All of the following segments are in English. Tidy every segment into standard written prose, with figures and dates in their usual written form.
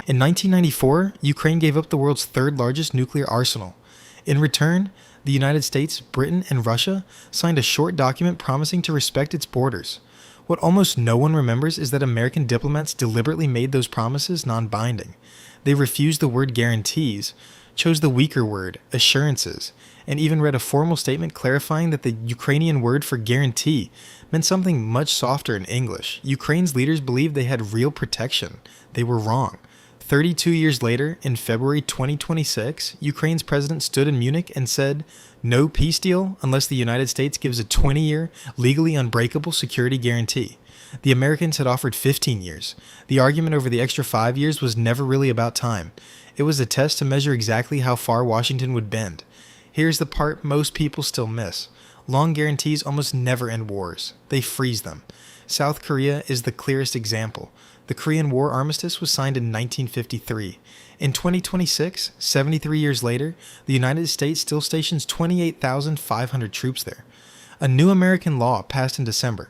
In 1994, Ukraine gave up the world's third largest nuclear arsenal. In return, the United States, Britain, and Russia signed a short document promising to respect its borders. What almost no one remembers is that American diplomats deliberately made those promises non-binding. They refused the word guarantees, chose the weaker word, assurances, and even read a formal statement clarifying that the Ukrainian word for guarantee meant something much softer in English. Ukraine's leaders believed they had real protection. They were wrong. 32 years later, in February 2026, Ukraine's president stood in Munich and said, "No peace deal unless the United States gives a 20-year, legally unbreakable security guarantee." The Americans had offered 15 years. The argument over the extra 5 years was never really about time. It was a test to measure exactly how far Washington would bend. Here's the part most people still miss. Long guarantees almost never end wars. They freeze them. South Korea is the clearest example. The Korean War armistice was signed in 1953. In 2026, 73 years later, the United States still stations 28,500 troops there. A new American law passed in December.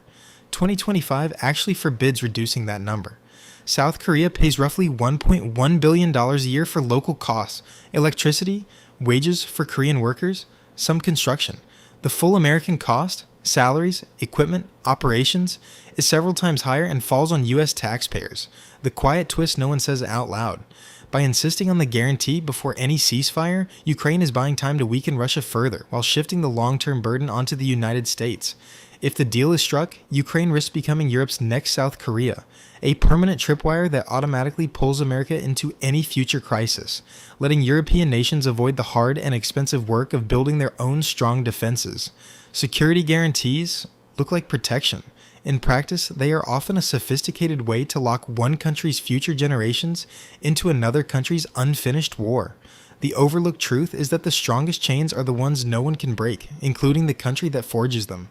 2025 actually forbids reducing that number. South Korea pays roughly $1.1 billion a year for local costs, electricity, wages for Korean workers, some construction. The full American cost, salaries, equipment, operations, is several times higher and falls on U.S. taxpayers. The quiet twist no one says out loud. By insisting on the guarantee before any ceasefire, Ukraine is buying time to weaken Russia further while shifting the long-term burden onto the United States. If the deal is struck, Ukraine risks becoming Europe's next South Korea, a permanent tripwire that automatically pulls America into any future crisis, letting European nations avoid the hard and expensive work of building their own strong defenses. Security guarantees look like protection. In practice, they are often a sophisticated way to lock one country's future generations into another country's unfinished war. The overlooked truth is that the strongest chains are the ones no one can break, including the country that forges them.